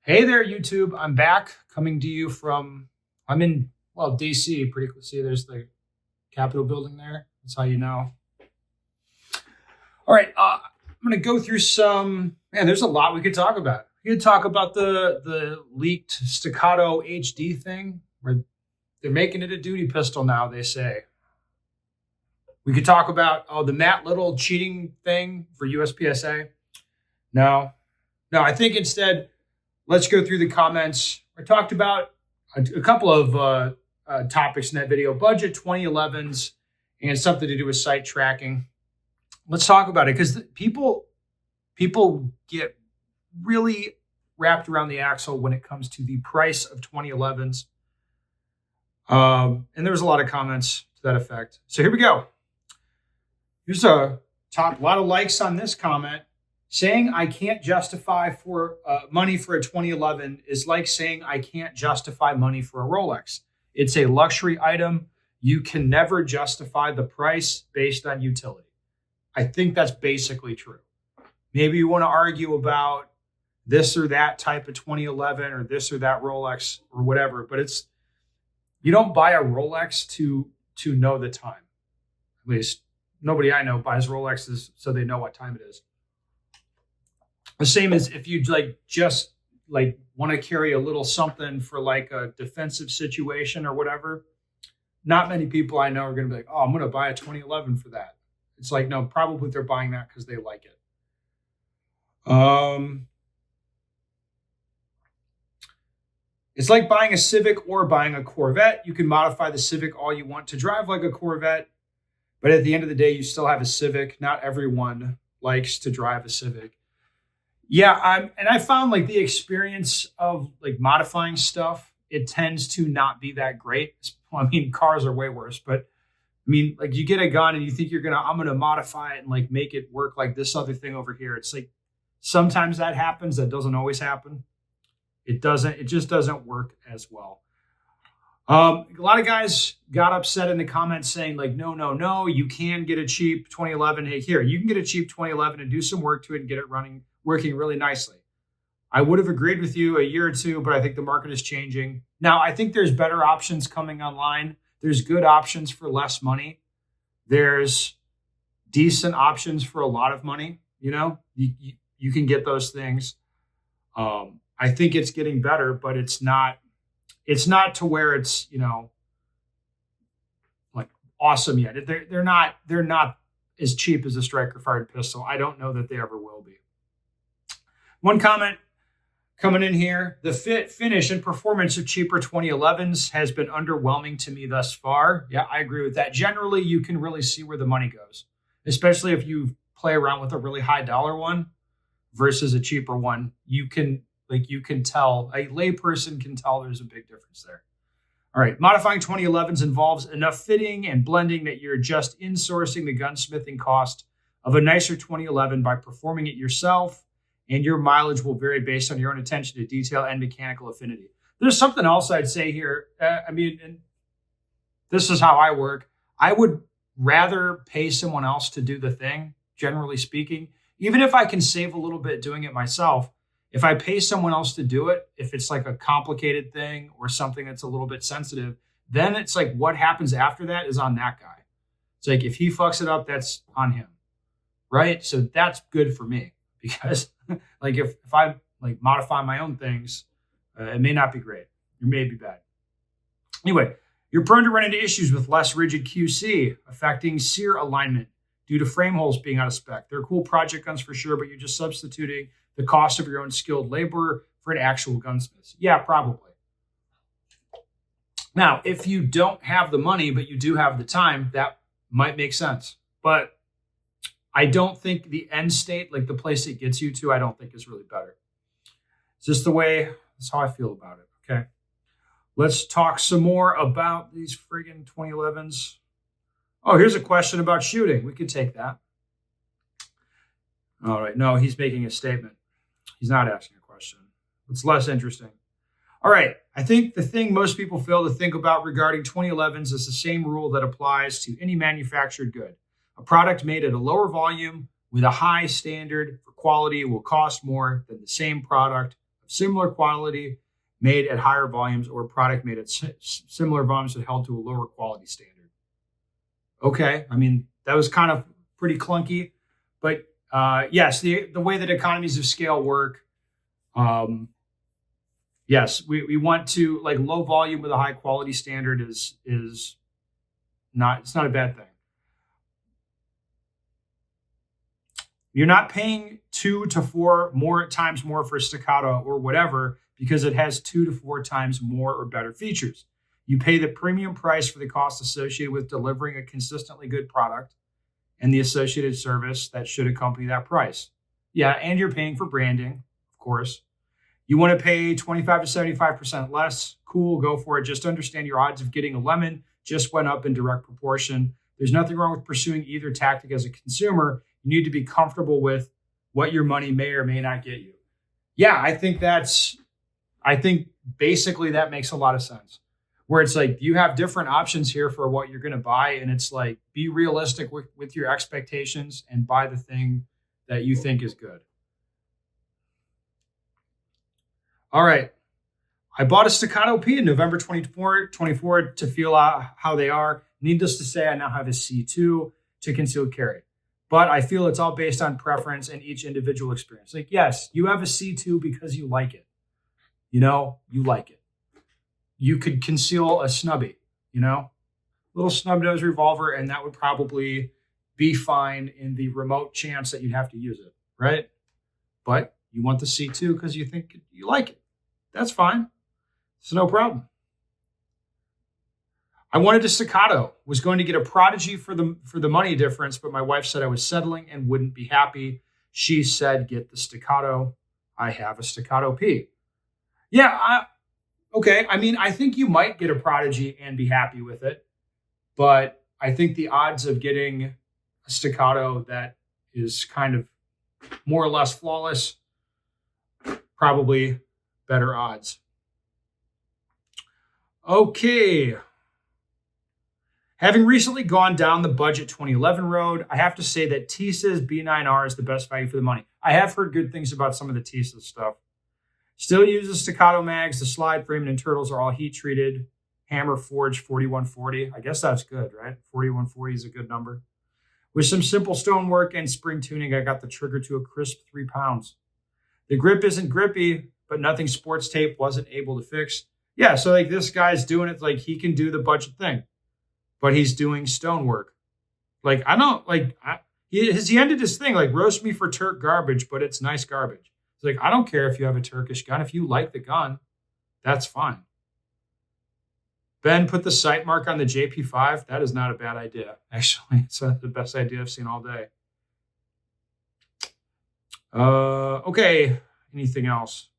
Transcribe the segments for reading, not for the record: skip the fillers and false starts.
Hey there, YouTube. I'm back coming to you from, I'm in, DC. Pretty cool. See, there's the Capitol building there. That's how you know. All right. I'm going to go through there's a lot we could talk about. We could talk about the leaked Staccato HD thing where they're making it a duty pistol now, they say. We could talk about, the Matt Little cheating thing for USPSA. No, I think instead, let's go through the comments. I talked about a couple of topics in that video: budget, 2011s, and something to do with site tracking. Let's talk about it because people get really wrapped around the axle when it comes to the price of 2011s. And there was a lot of comments to that effect. So here we go. Here's a lot of likes on this comment. Saying I can't justify for money for a 2011 is like saying I can't justify money for a Rolex. It's a luxury item. You can never justify the price based on utility. I think that's basically true. Maybe you want to argue about this or that type of 2011 or this or that Rolex or whatever, but you don't buy a Rolex to know the time. At least nobody I know buys Rolexes so they know what time it is. The same as if you just want to carry a little something for like a defensive situation or whatever. Not many people I know are going to be like, oh, I'm going to buy a 2011 for that. It's like, no, probably they're buying that because they like it. It's like buying a Civic or buying a Corvette. You can modify the Civic all you want to drive like a Corvette, but at the end of the day, you still have a Civic. Not everyone likes to drive a Civic. Yeah, I found like the experience of like modifying stuff, it tends to not be that great. I mean, cars are way worse, but I mean, like you get a gun and you think I'm going to modify it and like make it work like this other thing over here. It's like sometimes that happens. That doesn't always happen. It just doesn't work as well. A lot of guys got upset in the comments saying like, no, you can get a cheap 2011. Hey, here, you can get a cheap 2011 and do some work to it and get it working really nicely. I would have agreed with you a year or two, but I think the market is changing. Now, I think there's better options coming online. There's good options for less money. There's decent options for a lot of money. You know, you can get those things. I think it's getting better, but it's not to where it's, like awesome yet. They're not as cheap as a striker fired pistol. I don't know that they ever will be. One comment coming in here: the fit, finish, and performance of cheaper 2011s has been underwhelming to me thus far. Yeah, I agree with that. Generally, you can really see where the money goes, especially if you play around with a really high dollar one versus a cheaper one. You can tell, a layperson can tell there's a big difference there. All right, modifying 2011s involves enough fitting and blending that you're just insourcing the gunsmithing cost of a nicer 2011 by performing it yourself, and your mileage will vary based on your own attention to detail and mechanical affinity. There's something else I'd say here. And this is how I work. I would rather pay someone else to do the thing, generally speaking, even if I can save a little bit doing it myself. If I pay someone else to do it, if it's like a complicated thing or something that's a little bit sensitive, then it's like what happens after that is on that guy. It's like if he fucks it up, that's on him, right? So that's good for me. Because like if I like modify my own things, it may not be great. It may be bad. Anyway, you're prone to run into issues with less rigid QC affecting sear alignment due to frame holes being out of spec. They're cool project guns for sure, but you're just substituting the cost of your own skilled labor for an actual gunsmith. Yeah, probably. Now, if you don't have the money, but you do have the time, that might make sense. But I don't think the end state, like the place it gets you to, I don't think is really better. It's just that's how I feel about it. Okay. Let's talk some more about these friggin' 2011s. Oh, here's a question about shooting. We could take that. All right. No, he's making a statement. He's not asking a question. It's less interesting. All right. I think the thing most people fail to think about regarding 2011s is the same rule that applies to any manufactured good. A product made at a lower volume with a high standard for quality will cost more than the same product of similar quality made at higher volumes or product made at similar volumes but held to a lower quality standard. Okay, I mean, that was kind of pretty clunky, but yes, the way that economies of scale work, yes, we want to, like, low volume with a high quality standard is not, it's not a bad thing. You're not paying 2 to 4 more times more for Staccato or whatever because it has 2 to 4 times more or better features. You pay the premium price for the cost associated with delivering a consistently good product and the associated service that should accompany that price. Yeah, and you're paying for branding, of course. You want to pay 25 to 75% less? Cool, go for it. Just understand your odds of getting a lemon just went up in direct proportion. There's nothing wrong with pursuing either tactic as a consumer. You need to be comfortable with what your money may or may not get you. Yeah, I think basically that makes a lot of sense. Where it's like, you have different options here for what you're going to buy. And it's like, be realistic with your expectations and buy the thing that you think is good. All right. I bought a Staccato P in November 24 to feel out how they are. Needless to say, I now have a C2 to concealed carry. But I feel it's all based on preference and each individual experience. Like, yes, you have a C2 because you like it. You like it. You could conceal a snubby, little snub nose revolver, and that would probably be fine in the remote chance that you'd have to use it, right? But you want the C2 because you think you like it. That's fine. It's no problem. I wanted a Staccato, was going to get a Prodigy for the money difference, but my wife said I was settling and wouldn't be happy. She said, get the Staccato. I have a Staccato P. Yeah, okay. I mean, I think you might get a Prodigy and be happy with it, but I think the odds of getting a Staccato that is kind of more or less flawless, probably better odds. Okay. Having recently gone down the budget 2011 road, I have to say that Tisa's B9R is the best value for the money. I have heard good things about some of the Tisa stuff. Still uses Staccato mags. The slide frame and turtles are all heat treated. Hammer forged 4140. I guess that's good, right? 4140 is a good number. With some simple stonework and spring tuning, I got the trigger to a crisp 3 pounds. The grip isn't grippy, but nothing sports tape wasn't able to fix. Yeah, so like, this guy's doing it like he can do the budget thing, but he's doing stonework. Like, I don't like, he ended his thing like, roast me for Turk garbage, but it's nice garbage. It's like, I don't care if you have a Turkish gun. If you like the gun, that's fine. Ben put the sight mark on the JP5. That is not a bad idea, actually. It's the best idea I've seen all day. Okay, anything else?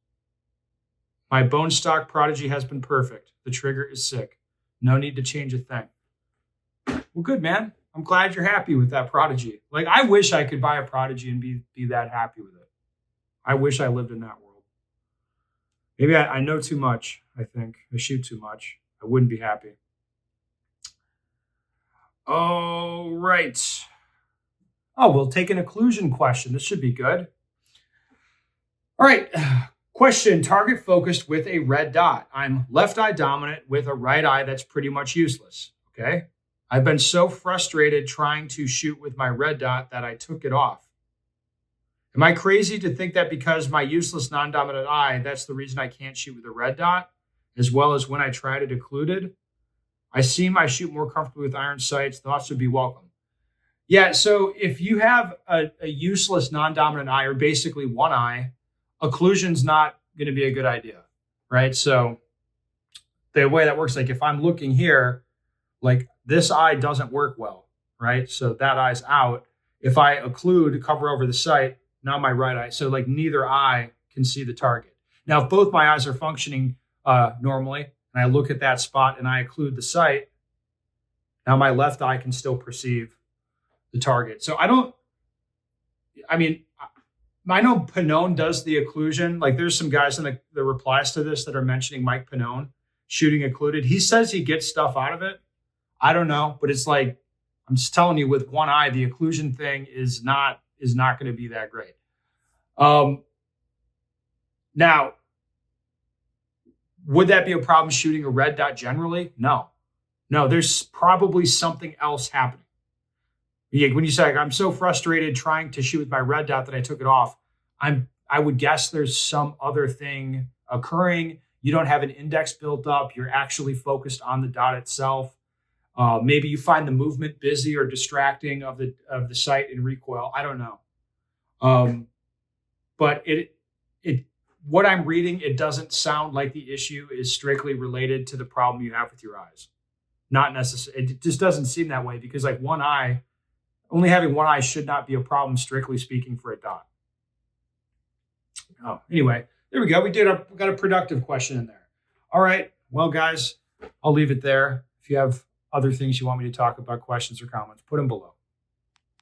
My bone stock Prodigy has been perfect. The trigger is sick. No need to change a thing. Well, good, man. I'm glad you're happy with that Prodigy. Like, I wish I could buy a Prodigy and be that happy with it. I wish I lived in that world. Maybe I know too much, I think. I shoot too much. I wouldn't be happy. All right. Oh, we'll take an occlusion question. This should be good. All right. Question, target focused with a red dot. I'm left eye dominant with a right eye that's pretty much useless. Okay. I've been so frustrated trying to shoot with my red dot that I took it off. Am I crazy to think that because my useless non-dominant eye, that's the reason I can't shoot with a red dot, as well as when I tried it occluded? I seem I shoot more comfortably with iron sights. Thoughts would be welcome. Yeah, so if you have a useless non-dominant eye, or basically one eye, occlusion's not going to be a good idea, right? So the way that works, like if I'm looking here, like this eye doesn't work well, right? So that eye's out. If I occlude, cover over the sight, now my right eye. So like neither eye can see the target. Now, if both my eyes are functioning normally, and I look at that spot and I occlude the sight, now my left eye can still perceive the target. So I know Pannone does the occlusion. Like there's some guys in the replies to this that are mentioning Mike Pannone shooting occluded. He says he gets stuff out of it. I don't know, but it's like, I'm just telling you, with one eye, the occlusion thing is not going to be that great. Now, Would that be a problem shooting a red dot generally? No. No, there's probably something else happening. When you say, like, I'm so frustrated trying to shoot with my red dot that I took it off, I would guess there's some other thing occurring. You don't have an index built up. You're actually focused on the dot itself. Maybe you find the movement busy or distracting of the sight in recoil. I don't know. But what I'm reading, it doesn't sound like the issue is strictly related to the problem you have with your eyes. Not necessarily. It just doesn't seem that way, because like only having one eye should not be a problem, strictly speaking, for a dot. Oh, anyway, there we go. We got a productive question in there. All right. Well, guys, I'll leave it there. If you have other things you want me to talk about, questions or comments, put them below.